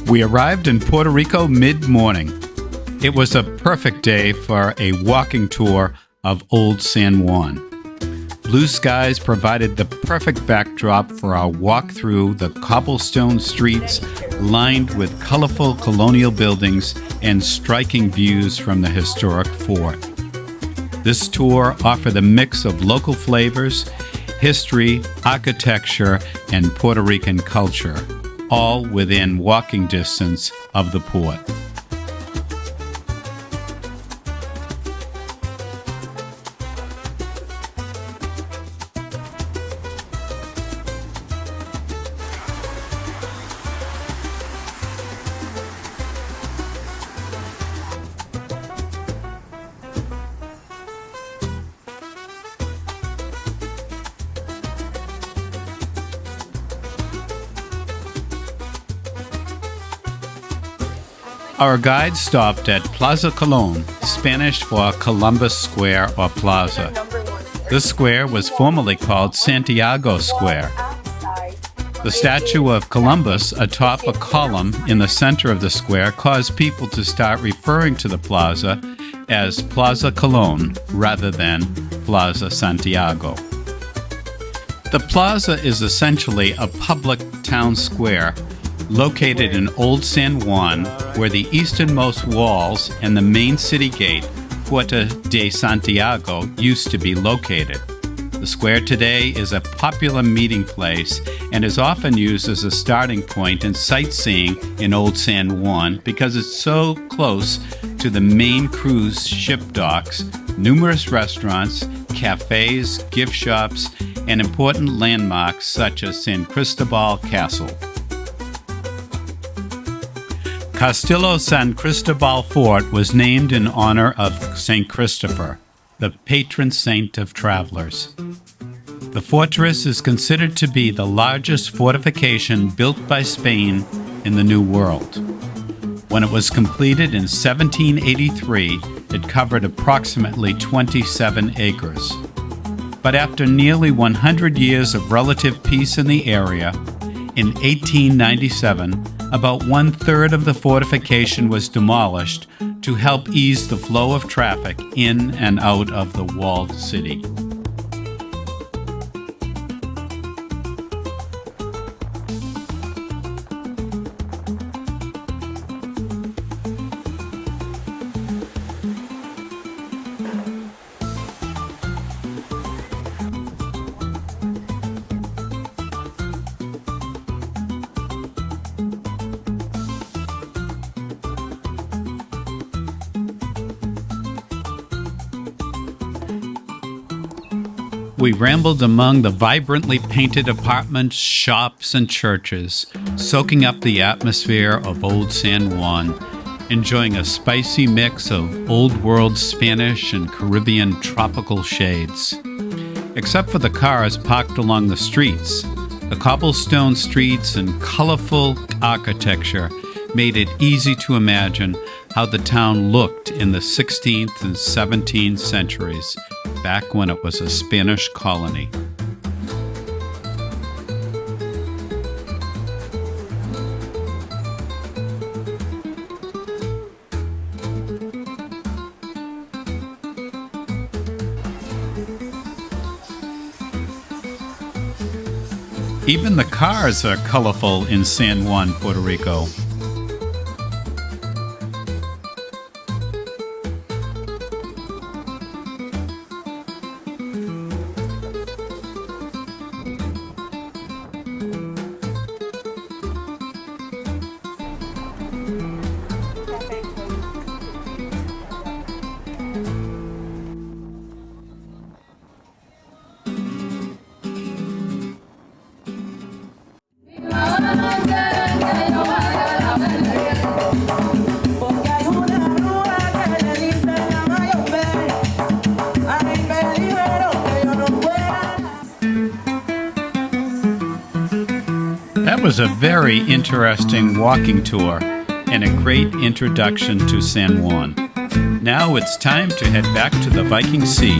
We arrived in Puerto Rico mid-morning. It was a perfect day for a walking tour of Old San Juan. Blue skies provided the perfect backdrop for our walk through the cobblestone streets lined with colorful colonial buildings and striking views from the historic fort. This tour offered a mix of local flavors, history, architecture, and Puerto Rican culture, all within walking distance of the port. Our guide stopped at Plaza Colón, Spanish for Columbus Square or Plaza. This square was formerly called Santiago Square. The statue of Columbus atop a column in the center of the square caused people to start referring to the plaza as Plaza Colón rather than Plaza Santiago. The plaza is essentially a public town square located in Old San Juan, where the easternmost walls and the main city gate, Puerta de Santiago, used to be located. The square today is a popular meeting place and is often used as a starting point in sightseeing in Old San Juan because it's so close to the main cruise ship docks, numerous restaurants, cafes, gift shops, and important landmarks such as San Cristobal Castle. Castillo San Cristóbal Fort was named in honor of St. Christopher, the patron saint of travelers. The fortress is considered to be the largest fortification built by Spain in the New World. When it was completed in 1783, it covered approximately 27 acres. But after nearly 100 years of relative peace in the area, in 1897, about one-third of the fortification was demolished to help ease the flow of traffic in and out of the walled city. We rambled among the vibrantly painted apartments, shops, and churches, soaking up the atmosphere of Old San Juan, enjoying a spicy mix of old-world Spanish and Caribbean tropical shades. Except for the cars parked along the streets, the cobblestone streets and colorful architecture made it easy to imagine how the town looked in the 16th and 17th centuries, back when it was a Spanish colony. Even the cars are colorful in San Juan, Puerto Rico. That was a very interesting walking tour and a great introduction to San Juan. Now it's time to head back to the Viking Sea.